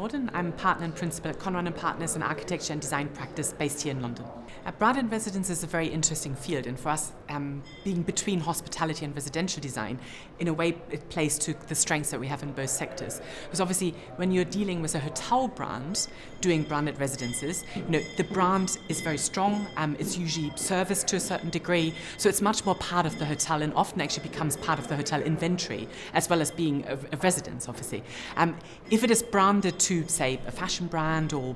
Norden. I'm partner and principal at Conrad & Partners, an architecture and design practice based here in London. Branded residence is a very interesting field, and for us, being between hospitality and residential design, in a way it plays to the strengths that we have in both sectors. Because obviously, when you're dealing with a hotel brand doing branded residences, the brand is very strong. It's usually serviced to a certain degree, so it's much more part of the hotel, and often actually becomes part of the hotel inventory as well as being a residence, obviously. If it is branded to, say, a fashion brand, or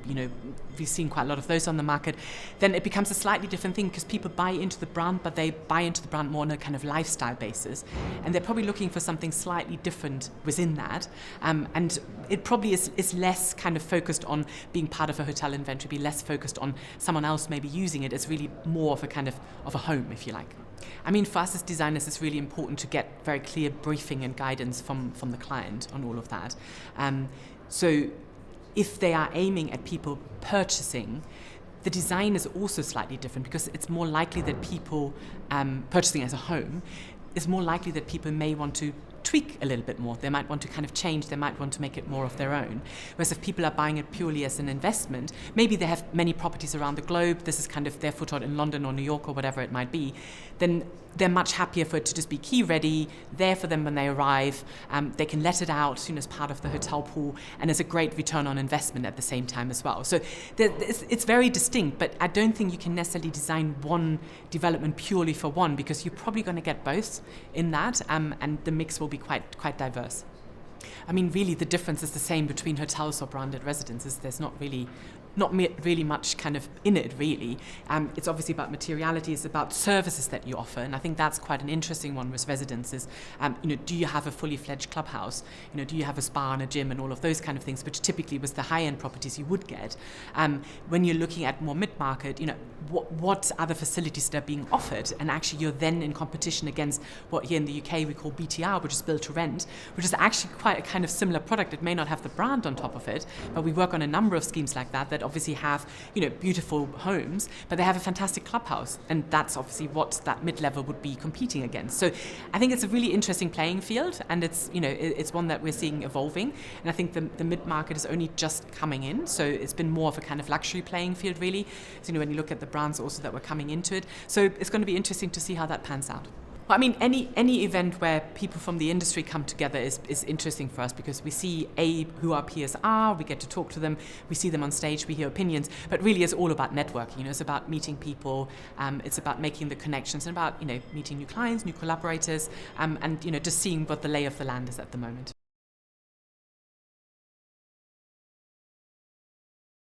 we've seen quite a lot of those on the market, then it becomes a slightly different thing, because people buy into the brand, but they buy into the brand more on a kind of lifestyle basis, and they're probably looking for something slightly different within that. And it probably is less kind of focused on being part of a hotel inventory, be less focused on someone else maybe using it. It's really more of a kind of a home, if you like. I mean, for us as designers, it's really important to get very clear briefing and guidance from the client on all of that. So if they are aiming at people purchasing, the design is also slightly different, because it's more likely that people purchasing as a home, it's more likely that people may want to tweak a little bit more. They might want to kind of change, they might want to make it more of their own. Whereas if people are buying it purely as an investment, maybe they have many properties around the globe, this is kind of their foothold in London or New York or whatever it might be, then they're much happier for it to just be key ready, there for them when they arrive. They can let it out soon as part of the hotel pool, and there's a great return on investment at the same time as well. So it's very distinct, but I don't think you can necessarily design one development purely for one, because you're probably going to get both in that, and the mix will be quite diverse. I mean, really, the difference is the same between hotels or branded residences. There's not really much kind of in it, really. It's obviously about materiality, it's about services that you offer, and I think that's quite an interesting one with residences. Do you have a fully fledged clubhouse? Do you have a spa and a gym and all of those kind of things, which typically with the high-end properties you would get. When you're looking at more mid-market, what other facilities that are being offered, and actually you're then in competition against what here in the UK we call BTR, which is build to rent, which is actually quite a kind of similar product. It may not have the brand on top of it, but we work on a number of schemes like that obviously have beautiful homes, but they have a fantastic clubhouse, and that's obviously what that mid-level would be competing against. So I think it's a really interesting playing field, and it's one that we're seeing evolving, and I think the mid-market is only just coming in, so it's been more of a kind of luxury playing field, really. So when you look at the brands also that were coming into it, so it's going to be interesting to see how that pans out. Well, I mean, any event where people from the industry come together is interesting for us, because we see who our peers are, we get to talk to them, we see them on stage, we hear opinions, but really it's all about networking. It's about meeting people, it's about making the connections, and about meeting new clients, new collaborators, and just seeing what the lay of the land is at the moment.